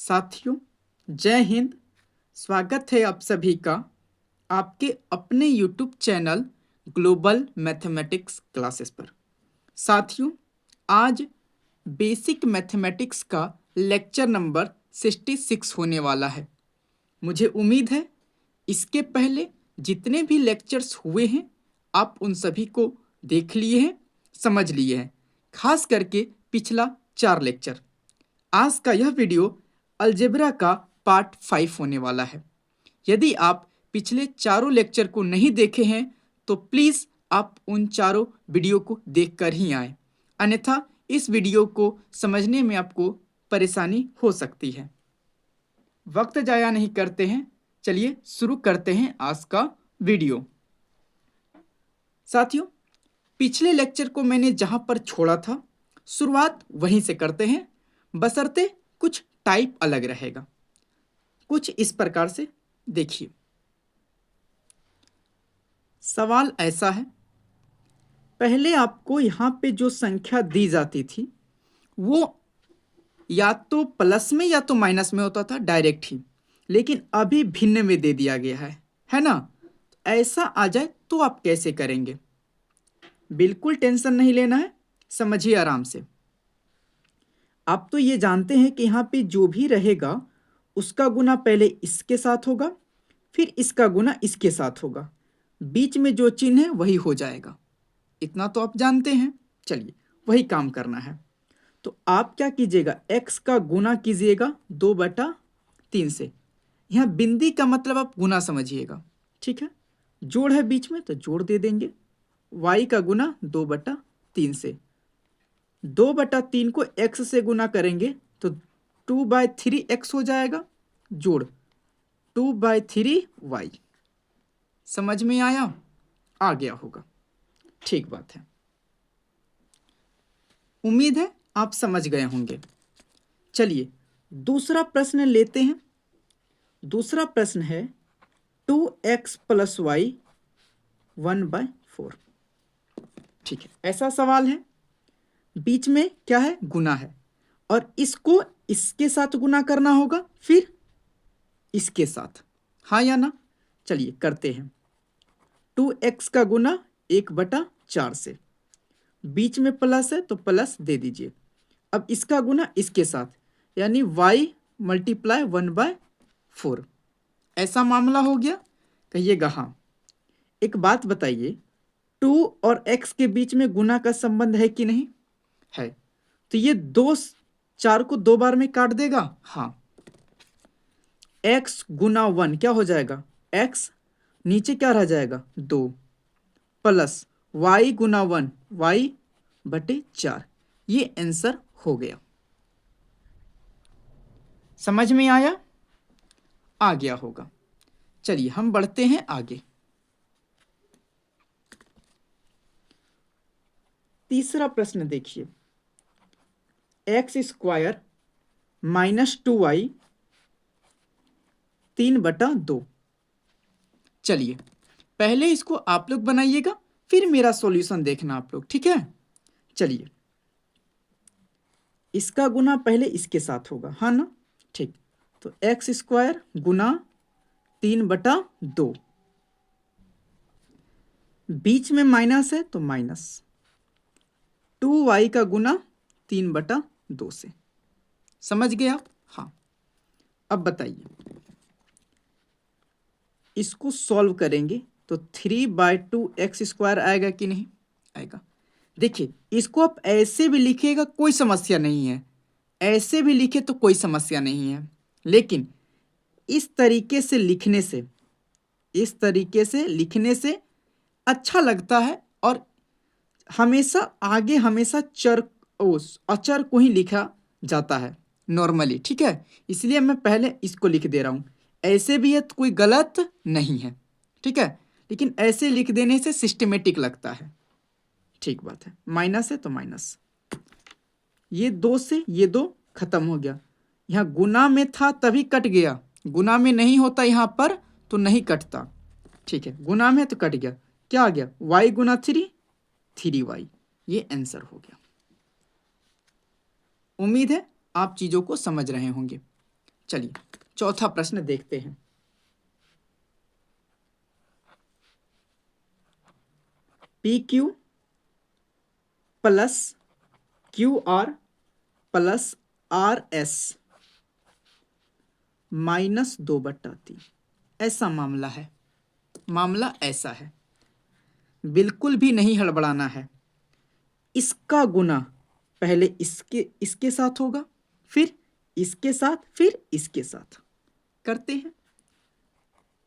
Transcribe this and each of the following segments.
साथियों, जय हिंद। स्वागत है आप सभी का आपके अपने YouTube channel global mathematics classes पर। साथियों, आज बेसिक मैथमेटिक्स का लेक्चर नंबर 66 होने वाला है। मुझे उम्मीद है इसके पहले जितने भी लेक्चर्स हुए हैं आप उन सभी को देख लिए हैं, समझ लिए हैं, खास करके पिछला 4 लेक्चर। आज का यह वीडियो अलजेब्रा का पार्ट 5 होने वाला है। यदि आप पिछले चारों लेक्चर को नहीं देखे हैं तो प्लीज़ आप उन चारों वीडियो को देखकर ही आएं, अन्यथा इस वीडियो को समझने में आपको परेशानी हो सकती है। वक्त जाया नहीं करते हैं, चलिए शुरू करते हैं आज का वीडियो। साथियों, पिछले लेक्चर को मैंने जहां पर छोड़ा था शुरुआत वहीं से करते हैं, बशर्ते कुछ टाइप अलग रहेगा। कुछ इस प्रकार से देखिए, सवाल ऐसा है। पहले आपको यहाँ पे जो संख्या दी जाती थी वो या तो प्लस में या तो माइनस में होता था डायरेक्ट ही, लेकिन अभी भिन्न में दे दिया गया है ना। ऐसा आ जाए तो आप कैसे करेंगे? बिल्कुल टेंशन नहीं लेना है, समझिए आराम से। आप तो ये जानते हैं कि यहाँ पे जो भी रहेगा उसका गुना पहले इसके साथ होगा, फिर इसका गुना इसके साथ होगा, बीच में जो चिन्ह है वही हो जाएगा। इतना तो आप जानते हैं। चलिए वही काम करना है। तो आप क्या कीजिएगा, x का गुना कीजिएगा 2/3 से। यहाँ बिंदी का मतलब आप गुना समझिएगा, ठीक है। जोड़ है बीच में तो जोड़ दे देंगे। y का गुना 2/3 से। 2/3 को x से गुना करेंगे तो 2/3x हो जाएगा, जोड़ 2/3y। समझ में आया? आ गया होगा, ठीक बात है। उम्मीद है आप समझ गए होंगे। चलिए दूसरा प्रश्न लेते हैं। दूसरा प्रश्न है 2x + y 1/4। ठीक है, ऐसा सवाल है। बीच में क्या है? गुना है, और इसको इसके साथ गुना करना होगा, फिर इसके साथ, हाँ या ना? चलिए करते हैं। 2x का गुना 1/4 से, बीच में प्लस है तो प्लस दे दीजिए। अब इसका गुना इसके साथ, यानी y × 1/4। ऐसा मामला हो गया? कहिएगा हाँ। एक बात बताइए, 2 और x के बीच में गुना का संबंध है कि नहीं है? तो ये 4 को 2 बार में काट देगा। हाँ, x गुना 1 क्या हो जाएगा? x, नीचे क्या रह जाएगा? 2, प्लस y गुना 1 y/4। ये आंसर हो गया। समझ में आया? आ गया होगा। चलिए हम बढ़ते हैं आगे। तीसरा प्रश्न देखिए, x² - 2y 3/2। चलिए पहले इसको आप लोग बनाइएगा, फिर मेरा सॉल्यूशन देखना आप लोग, ठीक है। चलिए इसका गुना पहले इसके साथ होगा, हाँ ना? ठीक, तो x² गुना 3/2, बीच में माइनस है तो माइनस 2y का गुना 3/2 से। समझ गया? हाँ। अब बताइए, इसको सॉल्व करेंगे तो 3/2x² आएगा कि नहीं आएगा? देखिए इसको आप ऐसे भी लिखिएगा कोई समस्या नहीं है, ऐसे भी लिखे तो कोई समस्या नहीं है, लेकिन इस तरीके से लिखने से अच्छा लगता है, और हमेशा आगे अचर को ही लिखा जाता है नॉर्मली, ठीक है। इसलिए मैं पहले इसको लिख दे रहा हूँ। ऐसे भी है तो कोई गलत नहीं है, ठीक है, लेकिन ऐसे लिख देने से सिस्टमेटिक लगता है। ठीक बात है। माइनस है तो माइनस, ये 2 से ये 2 खत्म हो गया। यहाँ गुना में था तभी कट गया, गुना में नहीं होता यहाँ पर तो नहीं कटता, ठीक है। गुना में तो कट गया, क्या आ गया? y गुना 3y। ये आंसर हो गया। उम्मीद है आप चीजों को समझ रहे होंगे। चलिए चौथा प्रश्न देखते हैं। P Q plus Q R plus R S -2/3 ऐसा मामला है। मामला ऐसा है, बिल्कुल भी नहीं हड़बड़ाना है। इसका गुना पहले इसके साथ होगा, फिर इसके साथ, फिर इसके साथ। करते हैं।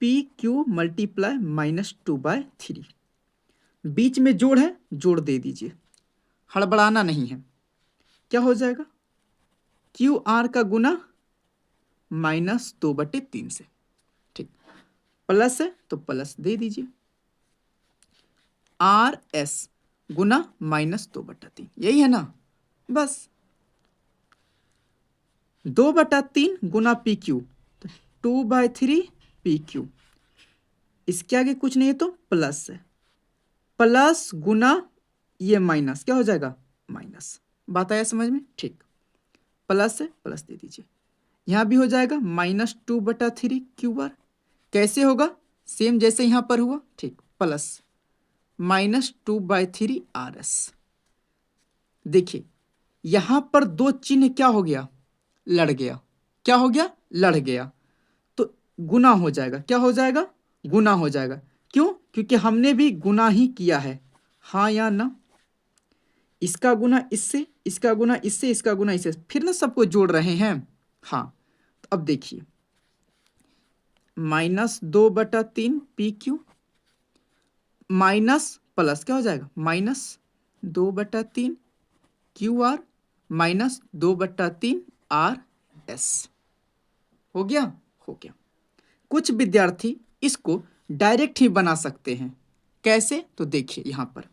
पी क्यू मल्टीप्लाई -2/3, बीच में जोड़ है, जोड़ दे दीजिए, हड़बड़ाना नहीं है। क्या हो जाएगा? क्यू आर का गुना -2/3 से, ठीक, प्लस है तो प्लस दे दीजिए, आर एस गुना -2/3, यही है ना। बस 2/3 गुना पी क्यू, तो 2/3 पी क्यू, इसके आगे कुछ नहीं है तो प्लस है, प्लस गुना ये माइनस, क्या हो जाएगा? माइनस। बात आया समझ में? ठीक, प्लस है, प्लस दे दीजिए। यहाँ भी हो जाएगा -2/3 क्यू आर। कैसे होगा? सेम जैसे यहाँ पर हुआ, ठीक, प्लस -2/3 आर एस। देखिए यहाँ पर दो चिन्ह क्या हो गया? लड़ गया। क्या हो गया? लड़ गया। तो गुना हो जाएगा। क्या हो जाएगा? गुना हो जाएगा। क्यों? क्योंकि हमने भी गुना ही किया है, हाँ या ना। इसका गुना इससे, इसका गुना इससे, इसका गुना इससे, फिर ना सबको जोड़ रहे हैं। हाँ, तो अब देखिए -2/3 पी क्यू माइनस प्लस क्या हो जाएगा? -2/3 क्यू आर -2/3 आर एस। हो गया? हो गया। कुछ विद्यार्थी इसको डायरेक्ट ही बना सकते हैं। कैसे? तो देखिए यहाँ पर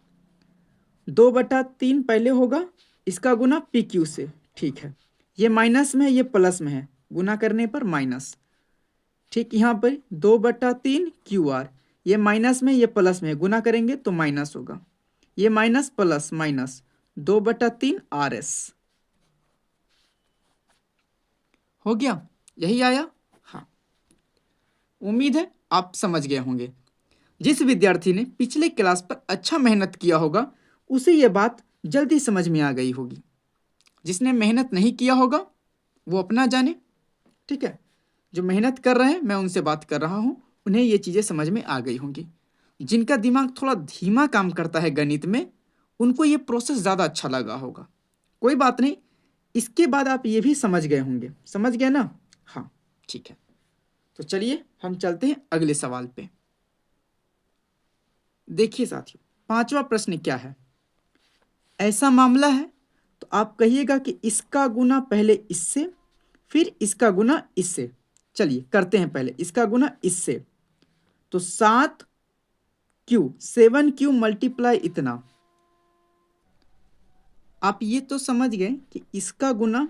2/3 पहले होगा, इसका गुना पी क्यू से, ठीक है, ये माइनस में है, ये प्लस में है, गुना करने पर माइनस, ठीक। यहाँ पर 2/3 क्यू आर, ये माइनस में, ये प्लस में है, गुना करेंगे तो माइनस होगा, ये minus plus minus 2/3 R S. हो गया? यही आया। हाँ, उम्मीद है आप समझ गए होंगे। जिस विद्यार्थी ने पिछले क्लास पर अच्छा मेहनत किया होगा उसे यह बात जल्दी समझ में आ गई होगी। जिसने मेहनत नहीं किया होगा वो अपना जाने, ठीक है। जो मेहनत कर रहे हैं, मैं उनसे बात कर रहा हूँ, उन्हें ये चीज़ें समझ में आ गई होंगी। जिनका दिमाग थोड़ा धीमा काम करता है गणित में, उनको ये प्रोसेस ज़्यादा अच्छा लगा होगा। कोई बात नहीं, इसके बाद आप ये भी समझ गए होंगे। समझ गए ना? हाँ, ठीक है। तो चलिए हम चलते हैं अगले सवाल पे। देखिए साथियों, पांचवा प्रश्न क्या है? ऐसा मामला है तो आप कहिएगा कि इसका गुना पहले इससे, फिर इसका गुना इससे। चलिए करते हैं, पहले इसका गुना इससे, तो 7Q मल्टीप्लाई इतना। आप ये तो समझ गए कि इसका गुना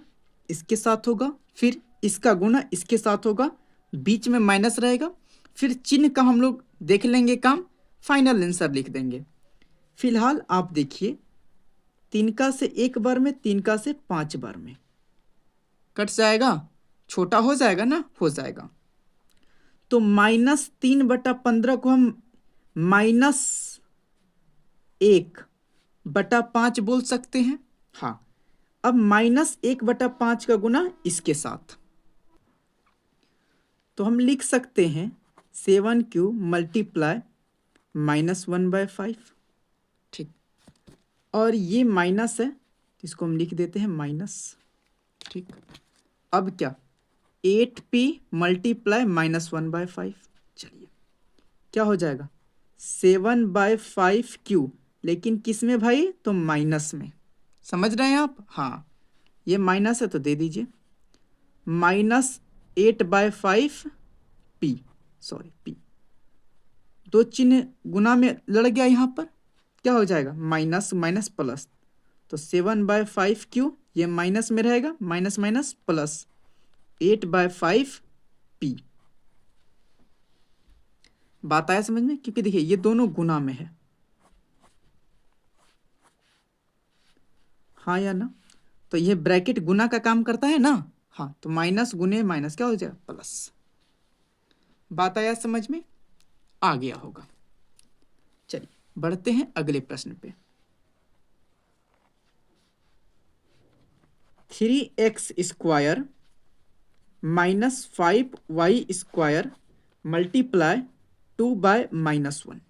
इसके साथ होगा, फिर इसका गुना इसके साथ होगा, बीच में माइनस रहेगा, फिर चिन्ह का हम लोग देख लेंगे काम, फाइनल आंसर लिख देंगे। फिलहाल आप देखिए, 3 का से 1 बार में, 3 का से 5 बार में कट जाएगा, छोटा हो जाएगा ना, हो जाएगा। तो -3/15 को हम -1/5 बोल सकते हैं। हाँ, अब -1/5 का गुना इसके साथ, तो हम लिख सकते हैं 7Q मल्टीप्लाई -1/5, ठीक। और ये माइनस है, इसको हम लिख देते हैं माइनस, ठीक। अब क्या? 8P मल्टीप्लाई -1/5, चलिए क्या हो जाएगा? 7/5Q, लेकिन किस में भाई? तो माइनस में। समझ रहे हैं आप? हाँ, ये माइनस है तो दे दीजिए, -8/5P, सॉरी P, दो चिन्ह गुना में लड़ गया, यहाँ पर क्या हो जाएगा? माइनस माइनस प्लस, तो 7/5Q, ये माइनस में रहेगा, माइनस माइनस प्लस 8/5P। बात आया समझ में? क्योंकि देखिए ये दोनों गुना में है, हाँ या ना? तो ये ब्रैकेट गुना का काम करता है ना। हाँ, तो माइनस गुने माइनस क्या हो जाएगा, प्लस। बात आया समझ में, आ गया होगा। चलिए बढ़ते हैं अगले प्रश्न पे। 3x square minus 5y square multiply 2/-1,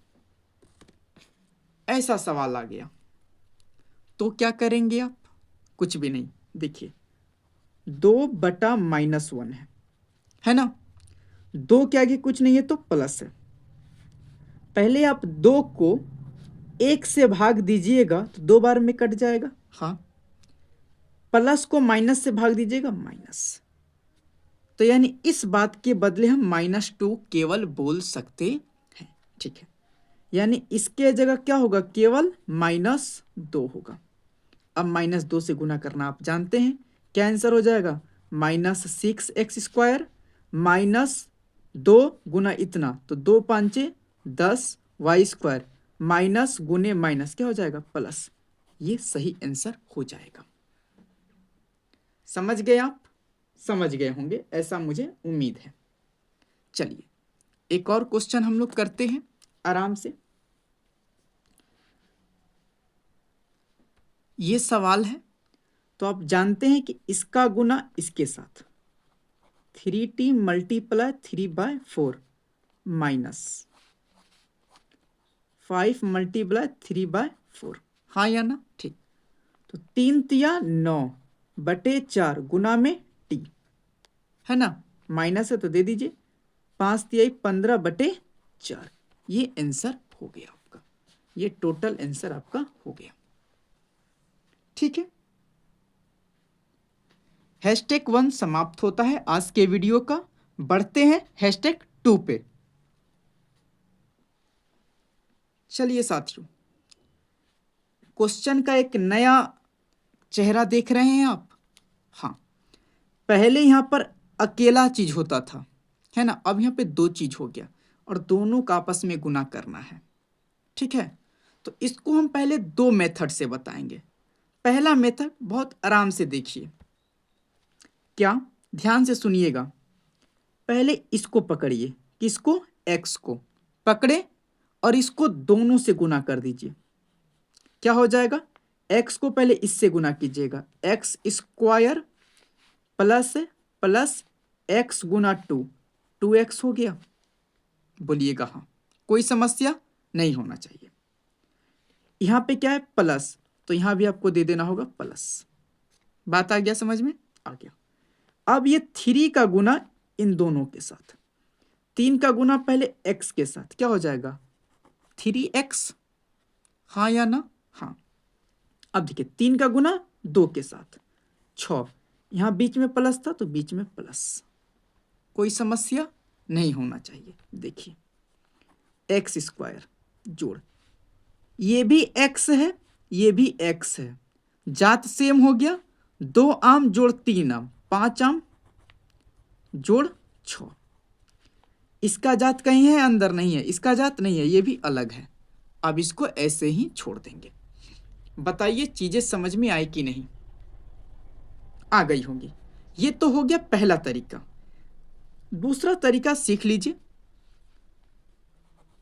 ऐसा सवाल आ गया तो क्या करेंगे आप? कुछ भी नहीं, देखिए 2/-1 है ना, 2 के आगे कुछ नहीं है तो प्लस है। पहले आप 2 को 1 से भाग दीजिएगा तो 2 बार में कट जाएगा, हाँ। प्लस को माइनस से भाग दीजिएगा, माइनस। तो यानी इस बात के बदले हम -2 केवल बोल सकते हैं, ठीक है। यानी इसके जगह क्या होगा, केवल -2 होगा। अब -2 से गुना करना आप जानते हैं, क्या आंसर हो जाएगा, -6x स्क्वायर -2 गुना इतना, तो 2 5 10 y स्क्वायर माइनस गुने माइनस क्या हो जाएगा, प्लस। ये सही आंसर हो जाएगा। समझ गए आप? समझ गए होंगे, ऐसा मुझे उम्मीद है। चलिए एक और क्वेश्चन हम लोग करते हैं आराम से। ये सवाल है, तो आप जानते हैं कि इसका गुना इसके साथ 3t मल्टीप्लाई 3/4 माइनस 5 मल्टीप्लाई 3/4, हाँ या ना, ठीक। तो 3 तिया 9/4 गुना में t है ना, माइनस है तो दे दीजिए, 5 तिया 15/4, ये आंसर हो गया आपका, ये टोटल आंसर आपका हो गया, ठीक है। #1 समाप्त होता है आज के वीडियो का। बढ़ते हैं #2 पे। चलिए साथियों, क्वेश्चन का एक नया चेहरा देख रहे हैं आप, हाँ। पहले यहां पर अकेला चीज होता था, है ना, अब यहां पे 2 चीज हो गया और दोनों का आपस में गुना करना है, ठीक है। तो इसको हम पहले 2 मेथड से बताएंगे। पहला मेथड बहुत आराम से देखिए, क्या, ध्यान से सुनिएगा। पहले इसको पकड़िए, किसको, x को पकड़े और इसको दोनों से गुना कर दीजिए, क्या हो जाएगा, x को पहले इससे गुना कीजिएगा, x square plus plus x गुना 2x हो गया। बोलिएगा हाँ, कोई समस्या नहीं होना चाहिए। यहां पे क्या है, प्लस, तो यहां भी आपको दे देना होगा प्लस। बात आ गया समझ में, आ गया। अब ये 3 का गुना इन दोनों के साथ, 3 का गुना पहले x के साथ, क्या हो जाएगा, 3x, हाँ या ना, हाँ। अब देखिए 3 का गुना 2 के साथ 6, यहां बीच में प्लस था तो बीच में प्लस, कोई समस्या नहीं होना चाहिए। देखिए x स्क्वायर जोड़, ये भी x है, ये भी x है, जात सेम हो गया, 2 आम जोड़ 3 आम 5 आम जोड़ 6। इसका जात कहीं है, अंदर नहीं है, इसका जात नहीं है, ये भी अलग है। अब इसको ऐसे ही छोड़ देंगे। बताइए चीजें समझ में आई कि नहीं, आ गई होंगी। ये तो हो गया पहला तरीका। दूसरा तरीका सीख लीजिए,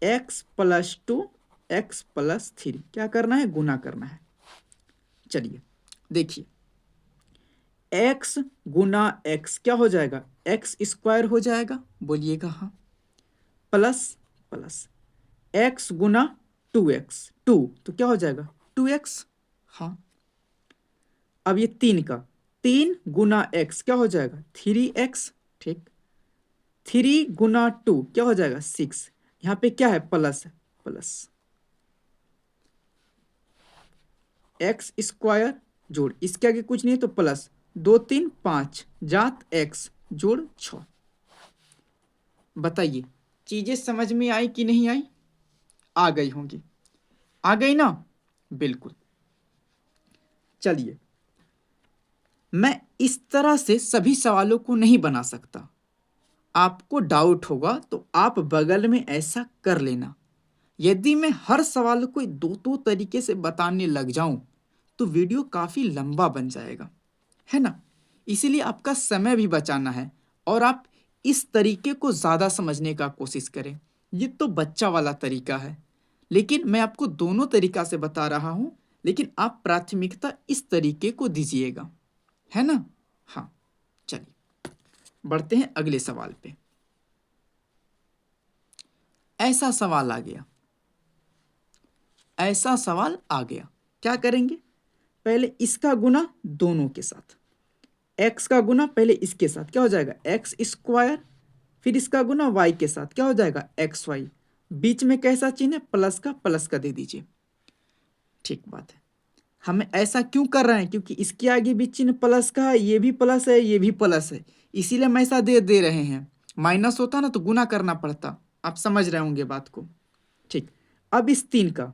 x + 2 x + 3, क्या करना है, गुना करना है। चलिए देखिए, x गुना x क्या हो जाएगा, x स्क्वायर हो जाएगा, बोलिएगा हाँ, प्लस प्लस x गुना 2x, 2 तो क्या हो जाएगा 2x, हाँ। अब ये 3 का 3 गुना x क्या हो जाएगा 3x, ठीक। 3 गुना 2 क्या हो जाएगा 6, यहाँ पे क्या है, प्लस है, प्लस x स्क्वायर जोड़, इसके आगे कुछ नहीं है तो प्लस 2 3 5 जात x जोड़ 6। बताइए चीजें समझ में आई कि नहीं आई, आ गई होंगी, आ गई ना, बिल्कुल। चलिए, मैं इस तरह से सभी सवालों को नहीं बना सकता, आपको डाउट होगा तो आप बगल में ऐसा कर लेना। यदि मैं हर सवाल को 2 तरीके से बताने लग जाऊं तो वीडियो काफी लंबा बन जाएगा, है ना। इसीलिए आपका समय भी बचाना है और आप इस तरीके को ज़्यादा समझने का कोशिश करें। ये तो बच्चा वाला तरीका है, लेकिन मैं आपको दोनों तरीका से बता रहा हूँ, लेकिन आप प्राथमिकता इस तरीके को दीजिएगा, है ना? हाँ, चलिए बढ़ते हैं अगले सवाल पे। ऐसा सवाल आ गया, ऐसा सवाल आ गया, क्या करेंगे? पहले इसका गुना दोनों के साथ, x का गुना पहले इसके साथ क्या हो जाएगा एक्स स्क्वायर, फिर इसका गुना y के साथ क्या हो जाएगा एक्स वाई, बीच में कैसा चिन्ह है प्लस का दे दीजिए। ठीक बात है। हम ऐसा क्यों कर रहे हैं? क्योंकि इसके आगे भी चिन्ह प्लस का है, ये भी प्लस है, ये भी प्लस है, इसीलिए हम ऐसा दे रहे हैं। माइनस होता ना तो गुना करना पड़ता, आप समझ रहे होंगे बात को। ठीक, अब इस 3 का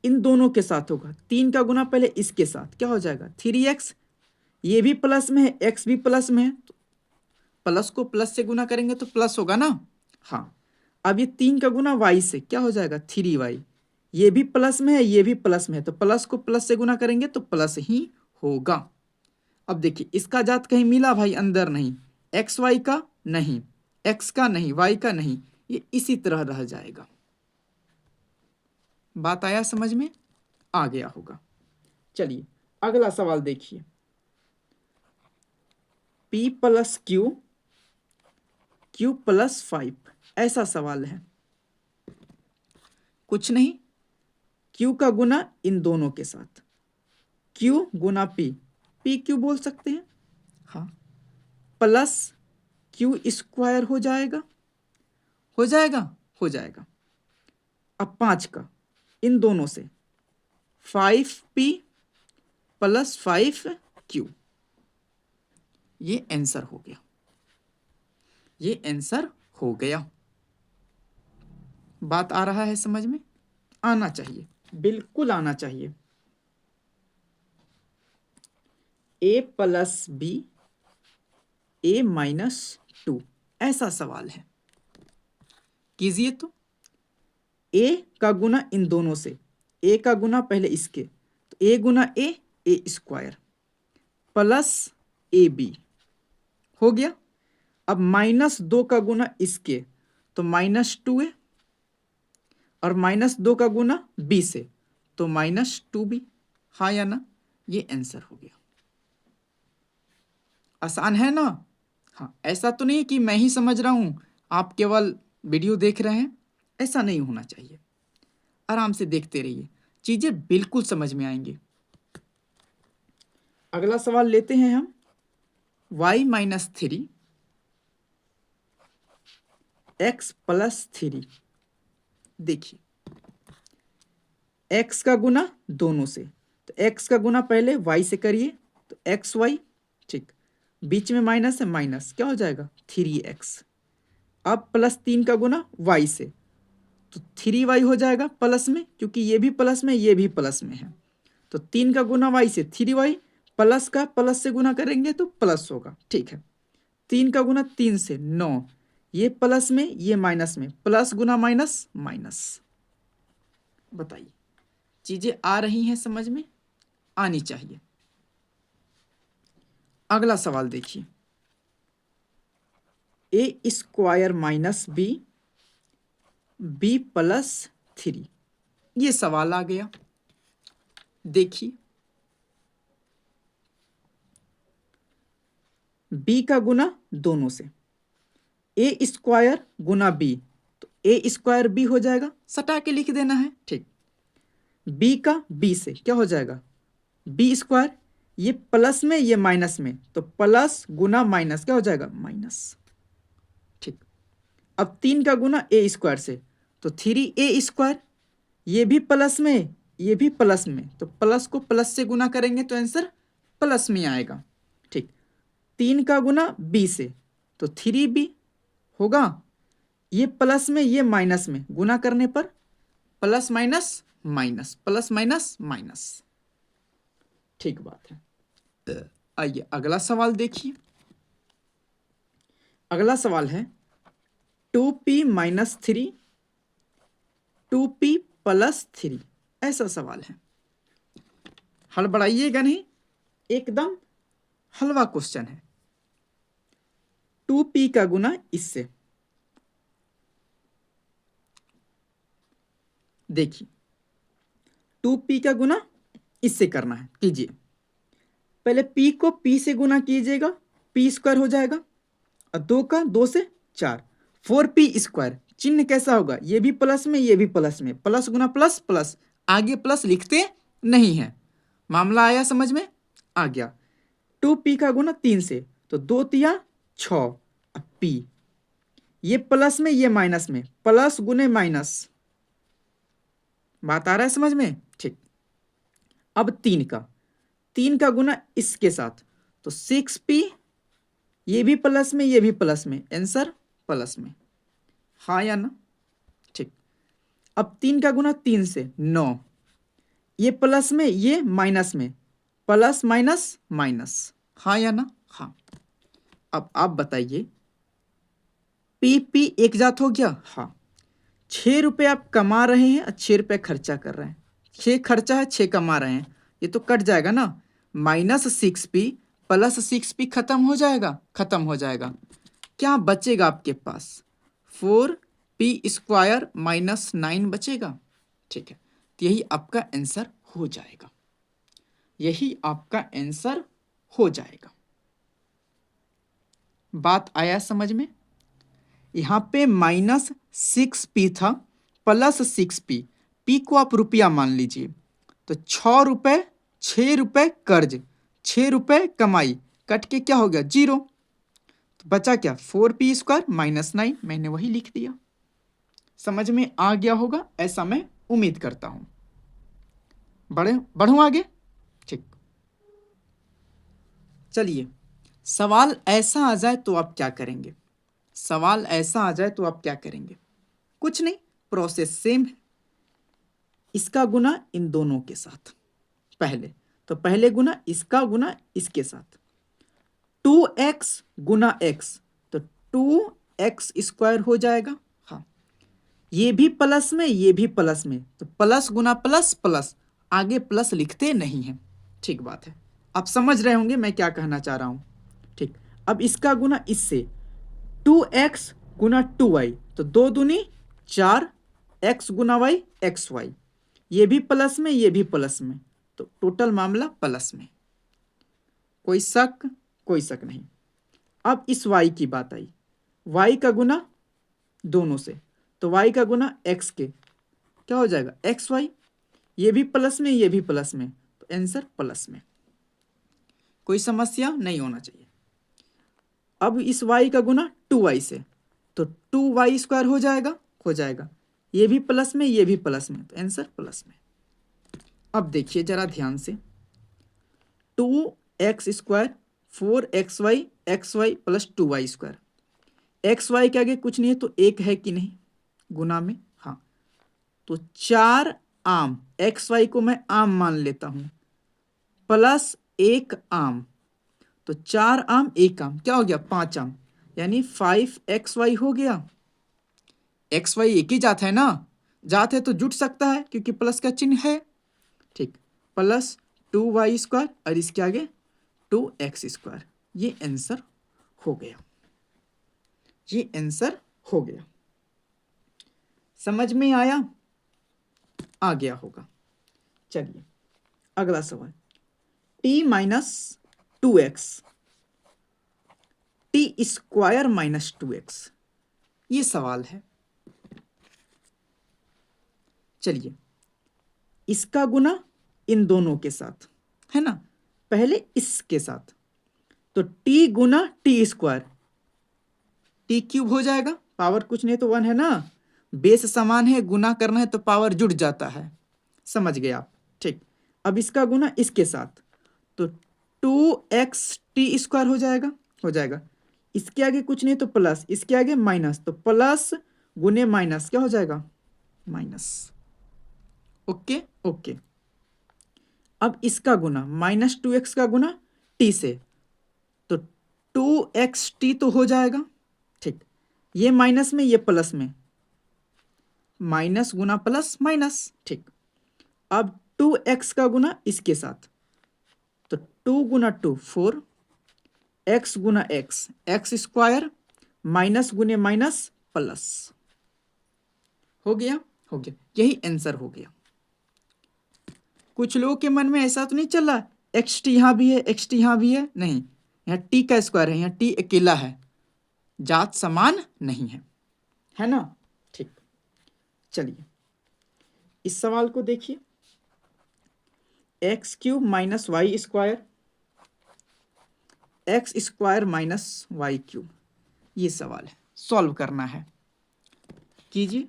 इन दोनों के साथ होगा, 3 का गुना पहले इसके साथ क्या हो जाएगा 3x, ये भी प्लस में है, x भी प्लस में है, तो प्लस को प्लस से गुना करेंगे तो प्लस होगा ना। हाँ, अब ये 3 का गुना y से क्या हो जाएगा 3y, ये भी प्लस में है, ये भी प्लस में है, तो प्लस को प्लस से गुना करेंगे तो प्लस ही होगा। अब देखिए इसका जात कहीं मिला भाई, अंदर नहीं, एक्स वाई का नहीं, एक्स का नहीं, वाई का नहीं, ये इसी तरह रह जाएगा। बात आया समझ में? आ गया होगा। चलिए अगला सवाल देखिए, p plus Q, q plus 5, ऐसा सवाल है। कुछ नहीं, q का गुना इन दोनों के साथ, q गुना p, p क्यू बोल सकते हैं, हाँ, प्लस q स्क्वायर हो जाएगा, हो जाएगा, हो जाएगा। अब 5 का इन दोनों से 5p प्लस 5q, ये आंसर हो गया, ये आंसर हो गया। बात आ रहा है समझ में? आना चाहिए, बिल्कुल आना चाहिए। a plus B a minus 2, ऐसा सवाल है, कीजिए तो। a का गुना इन दोनों से, a का गुना पहले इसके, तो a गुना a square plus A B हो गया। अब -2 का गुना इसके, तो -2a, और -2 का गुना b से, तो -2b, हाँ या ना? ये आंसर हो गया। आसान है ना? हाँ, ऐसा तो नहीं है कि मैं ही समझ रहा हूं, आप केवल वीडियो देख रहे हैं, ऐसा नहीं होना चाहिए। आराम से देखते रहिए, चीजें बिल्कुल समझ में आएंगी। अगला सवाल लेते हैं हम, y माइनस 3 x प्लस 3। देखिए x का गुना दोनों से, तो x का गुना पहले y से करिए, तो एक्स वाई, ठीक, बीच में माइनस है, माइनस क्या हो जाएगा 3x। अब प्लस 3 का गुना y से, तो 3y हो जाएगा प्लस में, क्योंकि ये भी प्लस में, ये भी प्लस में है, तो 3 का गुना y से 3y, प्लस का प्लस से गुना करेंगे तो प्लस होगा, ठीक है। 3 का गुना 3 से 9, ये प्लस में, ये माइनस में, प्लस गुना माइनस माइनस। बताइए चीजें आ रही हैं समझ में? आनी चाहिए। अगला सवाल देखिए, a square minus b plus 3, ये सवाल आ गया। देखिए b का गुना दोनों से, a स्क्वायर गुना b, तो a स्क्वायर b हो जाएगा, सटा के लिख देना है, ठीक। b का b से क्या हो जाएगा b स्क्वायर, ये प्लस में, ये माइनस में, तो प्लस गुना माइनस क्या हो जाएगा माइनस, ठीक। अब 3 का गुना a स्क्वायर से, तो 3a स्क्वायर, ये भी प्लस में, ये भी प्लस में, तो प्लस को प्लस से गुना करेंगे तो आंसर प्लस में आएगा, ठीक। 3 का गुना b से, तो 3b होगा, ये प्लस में, ये माइनस में, गुना करने पर plus minus minus, plus minus minus, ठीक बात है। आइए अगला सवाल देखिए। अगला सवाल है 2p माइनस 3 2p प्लस 3, ऐसा सवाल है। हड़बड़ाइएगा नहीं, एकदम हलवा क्वेश्चन है। 2p का गुना इससे, देखिए 2p का गुना इससे करना है, कीजिए। पहले p को p से गुना कीजिएगा, p स्क्वायर हो जाएगा, और 2 का 2 से 4, 4p स्क्वायर। चिन्ह कैसा होगा, ये भी प्लस में ये भी प्लस में, प्लस गुना प्लस प्लस, आगे प्लस लिखते नहीं है। मामला आया समझ में, आ गया। 2p का गुना 3 से, तो 2 तिया 6, अब p, ये प्लस में ये माइनस में, प्लस गुने माइनस, बात आ रहा है समझ में, ठीक। अब 3 का गुना इसके साथ, तो 6p, ये भी प्लस में ये भी प्लस में, आंसर प्लस में, हाँ या ना, ठीक। अब 3 का गुना 3 से 9, ये प्लस में ये माइनस में, प्लस माइनस माइनस, हाँ या ना, हाँ। अब आप बताइए, पी एक जात हो गया, हाँ। 6 रुपये आप कमा रहे हैं और 6 रुपये खर्चा कर रहे हैं, 6 खर्चा है 6 कमा रहे हैं, ये तो कट जाएगा ना, -6p प्लस 6p खत्म हो जाएगा, खत्म हो जाएगा। क्या बचेगा आपके पास, 4p स्क्वायर -9 बचेगा, ठीक है। तो यही आपका आंसर हो जाएगा, यही आपका आंसर हो जाएगा। बात आया समझ में, यहाँ पे -6p था प्लस 6p, p को आप रुपया मान लीजिए, तो 6 रुपये कर्ज, 6 रुपये कमाई, कट के क्या हो गया 0, तो बचा क्या 4p स्क्वायर -9, मैंने वही लिख दिया। समझ में आ गया होगा, ऐसा मैं उम्मीद करता हूं। बढ़ूं आगे, ठीक। चलिए, सवाल ऐसा आ जाए तो आप क्या करेंगे, सवाल ऐसा आ जाए तो आप क्या करेंगे, कुछ नहीं, प्रोसेस सेम है। इसका गुना इन दोनों के साथ, पहले गुना इसका गुना इसके साथ, 2x गुना x, तो 2x स्क्वायर हो जाएगा, हाँ। ये भी प्लस में ये भी प्लस में, तो प्लस गुना प्लस प्लस, आगे प्लस लिखते नहीं हैं, ठीक बात है। आप समझ रहे होंगे मैं क्या कहना चाह रहा हूं, ठीक। अब इसका गुना इससे, 2x गुना 2y, तो 2 दूनी 4, x गुना y xy, ये भी प्लस में ये भी प्लस में, तो टोटल मामला प्लस में, कोई शक नहीं। अब इस y की बात आई, y का गुना दोनों से, तो y का गुना x के क्या हो जाएगा xy, ये भी प्लस में ये भी प्लस में, तो आंसर प्लस में, कोई समस्या नहीं होना चाहिए। अब इस y का गुना 2y से, तो 2y स्क्वायर हो जाएगा, ये भी प्लस में ये भी प्लस में, तो आंसर प्लस में। अब देखिए जरा ध्यान से, 2x square 4xy xy plus 2y square, xy के आगे कुछ नहीं है तो एक है कि नहीं गुना में, हाँ। तो 4 आम, xy को मैं आम मान लेता हूं, प्लस 1 आम, तो 4 आम 1 आम क्या हो गया 5 आम, यानी 5xy हो गया। xy एक ही जात है ना, जात है तो जुट सकता है क्योंकि प्लस का चिन्ह है, ठीक। प्लस 2y स्क्वायर और इसके आगे 2x स्क्वायर, ये आंसर हो गया, ये आंसर हो गया। समझ में आया, आ गया होगा। चलिए अगला सवाल, t minus 2x, t square minus 2x, ये सवाल है। चलिए, इसका गुना इन दोनों के साथ है ना, पहले इसके साथ, तो t गुना टी स्क्वायर, टी क्यूब हो जाएगा, पावर कुछ नहीं तो 1 है ना, बेस समान है, गुना करना है तो पावर जुड़ जाता है, समझ गए आप, ठीक। अब इसका गुना इसके साथ, तो 2x टी स्क्वायर हो जाएगा, इसके आगे कुछ नहीं तो प्लस, इसके आगे माइनस, तो प्लस गुने माइनस क्या हो जाएगा माइनस, ओके। अब इसका गुना -2x का गुना t से, तो 2xt तो हो जाएगा, ठीक। ये माइनस में ये प्लस में, माइनस गुना प्लस माइनस, ठीक। अब 2x का गुना इसके साथ, तो 2 गुना 2 4, एक्स गुना एक्स, एक्स स्क्वायर माइनस गुने माइनस प्लस। हो गया, हो गया, यही आंसर हो गया। कुछ लोगों के मन में ऐसा तो नहीं चल रहा एक्स टी यहाँ भी है, एक्स टी यहाँ भी है, नहीं, यहाँ टी का स्क्वायर है, यहाँ टी अकेला है, जात समान नहीं है ना। ठीक, चलिए इस सवाल को देखिए, X cube minus Y square, X square minus Y cube, ये सवाल है, सॉल्व करना है। कीजिए,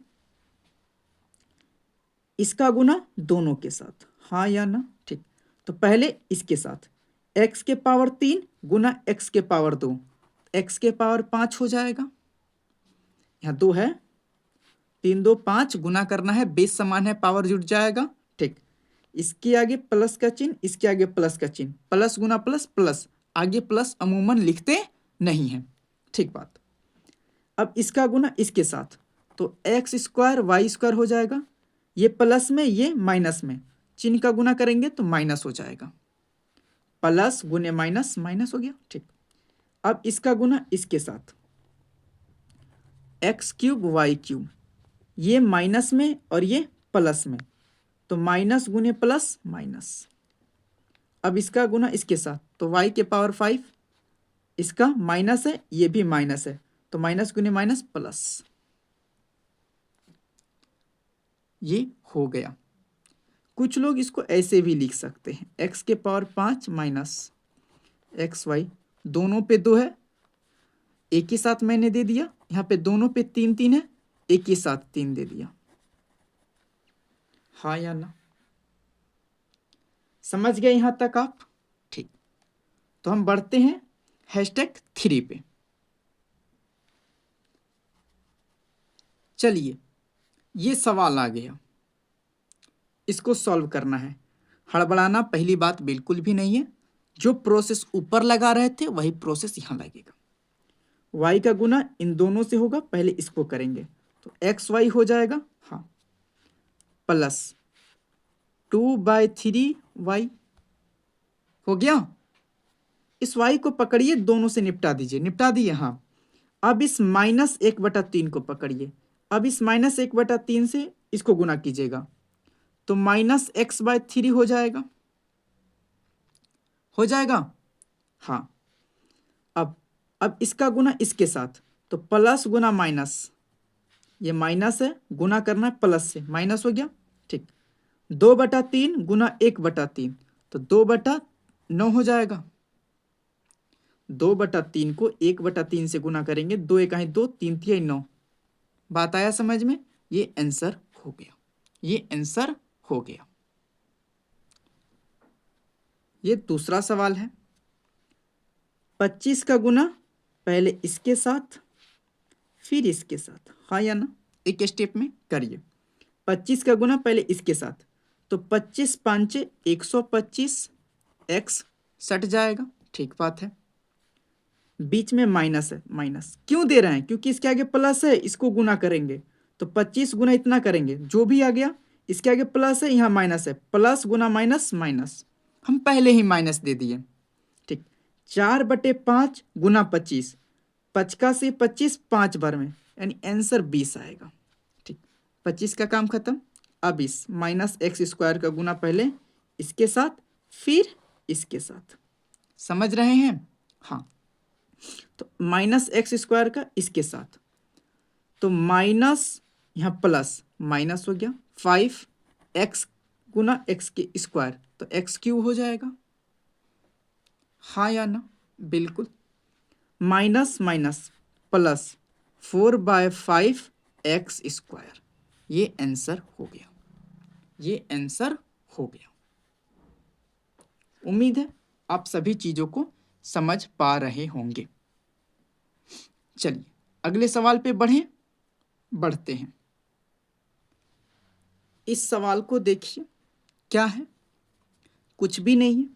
इसका गुना दोनों के साथ, हाँ या ना। ठीक, तो पहले इसके साथ x के पावर 3 गुना x के पावर 2, x के पावर 5 हो जाएगा, यहाँ 2 है, 3 2 5 गुना करना है, बेस समान है, पावर जुड़ जाएगा। ठीक, इसके आगे प्लस का चिन्ह, इसके आगे प्लस का चिन्ह, प्लस गुना प्लस प्लस, आगे प्लस अमूमन लिखते नहीं है। ठीक बात। अब इसका गुना इसके साथ, तो एक्स स्क्वायर वाई स्क्वायर हो जाएगा, ये प्लस में ये माइनस में, चिन्ह का गुना करेंगे तो माइनस हो जाएगा, प्लस गुने माइनस, माइनस हो गया। ठीक, अब इसका गुना इसके साथ, एक्स क्यूब वाई क्यूब, ये माइनस में और ये प्लस में, तो माइनस गुने प्लस माइनस। अब इसका गुना इसके साथ, तो y के पावर 5, इसका माइनस है, ये भी माइनस है, तो माइनस गुने माइनस प्लस, ये हो गया। कुछ लोग इसको ऐसे भी लिख सकते हैं, x के पावर 5 माइनस एक्स वाई, दोनों पे 2 है, एक ही साथ मैंने दे दिया, यहाँ पे दोनों पे 3 3 है, एक ही साथ 3 दे दिया, हाँ या ना। समझ गए यहां तक आप? ठीक, तो हम बढ़ते हैं #3 पे। चलिए, ये सवाल आ गया, इसको सॉल्व करना है, हड़बड़ाना पहली बात बिल्कुल भी नहीं है, जो प्रोसेस ऊपर लगा रहे थे वही प्रोसेस यहां लगेगा। y का गुना इन दोनों से होगा, पहले इसको करेंगे, तो एक्स वाई हो जाएगा, हाँ, प्लस 2/3y हो गया। इस y को पकड़िए, दोनों से निपटा दीजिए, निपटा दिए, हाँ। अब इस -1/3 को पकड़िए, अब इस -1/3 से इसको गुना कीजिएगा, तो -x/3 हो जाएगा, हो जाएगा, हाँ। अब इसका गुना इसके साथ, तो प्लस गुना माइनस, ये माइनस है, गुना करना है प्लस से, माइनस हो गया। ठीक, 2/3 गुना 1/3, तो 2/9 हो जाएगा, 2/3 को 1/3 से गुना करेंगे, 2 1 2, 3 3 9, बात आया समझ में? ये आंसर हो गया, ये आंसर हो गया। ये दूसरा सवाल है, 25 का गुना पहले इसके साथ फिर इसके साथ, हाँ या ना, एक स्टेप में करिए। 25 का गुना पहले इसके साथ, तो 25 5 125, एक्स सट जाएगा, ठीक बात है। बीच में माइनस है, माइनस क्यों दे रहे हैं? क्योंकि इसके आगे प्लस है, इसको गुना करेंगे, तो 25 गुना इतना करेंगे, जो भी आ गया, इसके आगे प्लस है, यहाँ माइनस है, प्लस गुना माइनस माइनस, हम पहले ही माइनस दे दिए। ठीक, 4/5 गुना 25, 50 से 25 5 बार में, यानी आंसर 20 आएगा। ठीक, 25 का काम खत्म। अब इस -x² का गुना पहले इसके साथ फिर इसके साथ, समझ रहे हैं? हाँ, तो -x² का इसके साथ, तो माइनस यहाँ प्लस माइनस हो गया, 5x गुना x के स्क्वायर, तो x³ हो जाएगा, हाँ या ना? बिल्कुल, माइनस माइनस प्लस 4/5 x², ये आंसर हो गया, ये आंसर हो गया। उम्मीद है आप सभी चीजों को समझ पा रहे होंगे। चलिए अगले सवाल पे बढ़ते हैं। इस सवाल को देखिए, क्या है, कुछ भी नहीं है,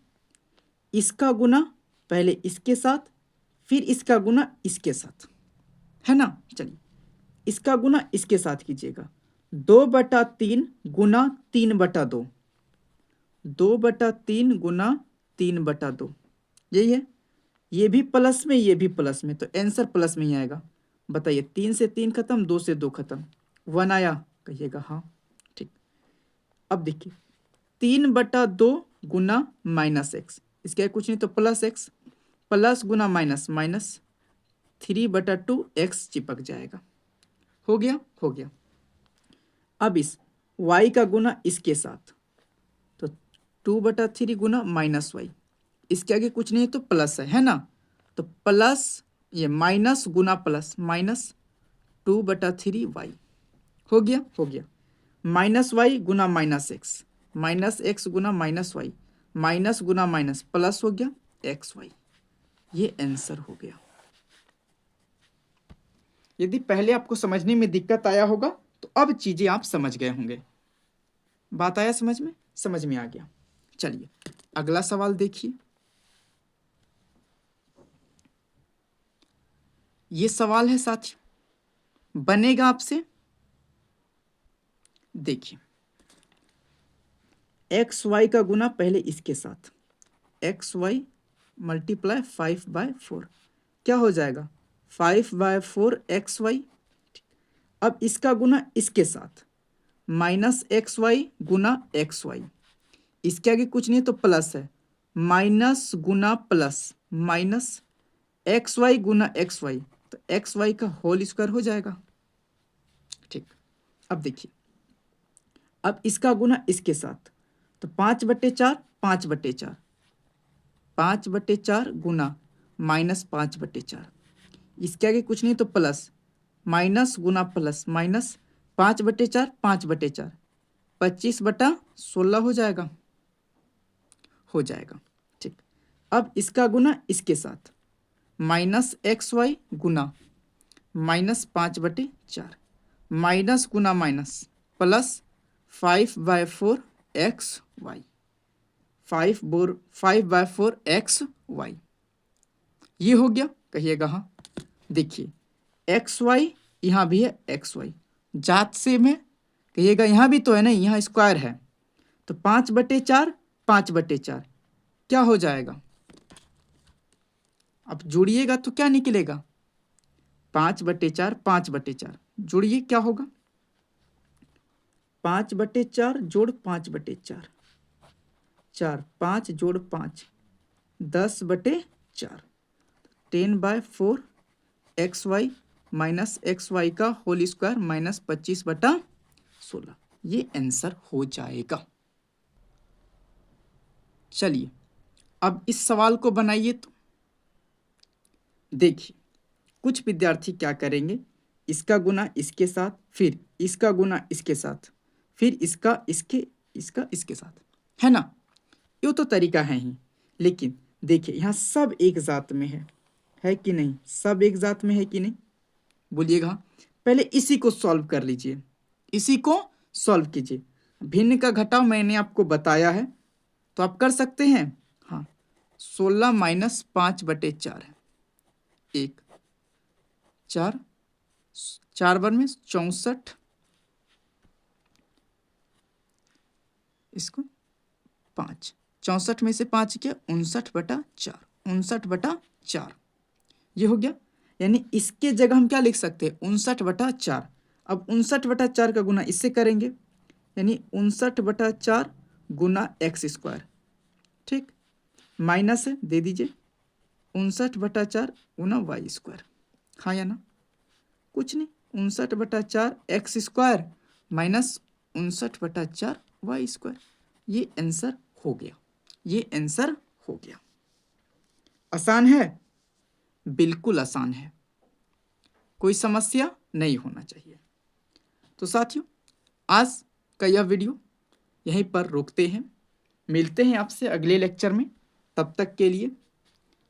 इसका गुना पहले इसके साथ फिर इसका गुना इसके साथ, है ना। चलिए इसका गुना इसके साथ कीजिएगा, 2/3 गुना 3/2, 2/3 गुना 3/2, यही है। ये भी प्लस में, ये भी प्लस में, तो आंसर प्लस में ही आएगा। बताइए, 3 से 3 खत्म, 2 से 2 खत्म, 1 आया, कहिएगा हाँ। ठीक, अब देखिए 3/2 गुना -x, इसका कुछ नहीं तो +x, प्लस गुना माइनस, माइनस 3/2 x चिपक जाएगा। हो गया, हो गया। अब इस y का गुना इसके साथ, तो 2/3 गुना -y, इसके आगे कुछ नहीं है तो प्लस है ना, तो प्लस ये माइनस गुना प्लस, -2/3y। हो गया, हो गया। -y गुना -x, -x गुना -y, माइनस गुना माइनस प्लस हो गया xy। ये आंसर हो गया। यदि पहले आपको समझने में दिक्कत आया होगा तो अब चीजें आप समझ गए होंगे। बात आया समझ में? समझ में आ गया। चलिए अगला सवाल देखिए। ये सवाल है साथियों, बनेगा आपसे, देखिए एक्स वाई का गुना पहले इसके साथ, एक्स वाई मल्टीप्लाई 5/4, क्या हो जाएगा 5/4 एक्स वाई। अब इसका गुना इसके साथ, -xy गुना एक्स वाई, इसके आगे कुछ नहीं तो प्लस है, माइनस गुना प्लस, माइनस एक्स वाई गुना एक्स वाई, तो एक्स वाई का होल स्क्वायर हो जाएगा। ठीक, अब देखिए, अब इसका गुना इसके साथ, तो 5/4, 5/4, 5/4 गुना -5/4, इसके आगे कुछ नहीं तो प्लस, माइनस गुना प्लस, माइनस 5/4, 5/4, 25/16 हो जाएगा, हो जाएगा। ठीक, अब इसका गुना इसके साथ, -xy गुना -5/4, माइनस गुना माइनस प्लस 5/4 xy, 5/4 xy। ये हो गया, कहिएगा हाँ। देखिए xy यहाँ भी है, xy जात सेम है, कहिएगा यहाँ भी तो है ना, यहाँ स्क्वायर है, तो 5/4, 5/4 क्या हो जाएगा, अब जोड़िएगा तो क्या निकलेगा, 5/4, 5/4 जोड़िए क्या होगा, 5/4 जोड़ 5/4, 4, 5 जोड़ 5, 10/4, 10/4 xy माइनस xy का होल स्क्वायर -25/16, ये आंसर हो जाएगा। चलिए अब इस सवाल को बनाइए। तो देखिए कुछ विद्यार्थी क्या करेंगे, इसका गुना इसके साथ, फिर इसका गुना इसके साथ, फिर इसका इसके साथ, है ना, ये तो तरीका है ही। लेकिन देखिए यहाँ सब एक जात में है कि नहीं, सब एक जात में है कि नहीं, बोलिएगा। पहले इसी को सॉल्व कर लीजिए, इसी को सॉल्व कीजिए। भिन्न का घटाव मैंने आपको बताया है, तो आप कर सकते हैं। हाँ, 16 माइनस 5/4 है, 1, 4, 4 बार में 64, इसको 5, 64 में से 5 क्या, 59/4, 59/4 ये हो गया। यानी इसके जगह हम क्या लिख सकते हैं, 59/4। अब 59/4 का गुना इससे करेंगे, यानी 59/4 गुना x²। ठीक, माइनस है, दे दीजिए 59/4 गुना y²। हाँ या ना, कुछ नहीं, 59/4 x² माइनस 59/4 y²। ये आंसर हो गया, ये आंसर हो गया। आसान है, बिल्कुल आसान है, कोई समस्या नहीं होना चाहिए। तो साथियों आज का यह वीडियो यहीं पर रोकते हैं, मिलते हैं आपसे अगले लेक्चर में। तब तक के लिए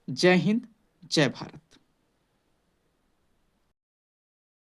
जय हिंद, जय भारत।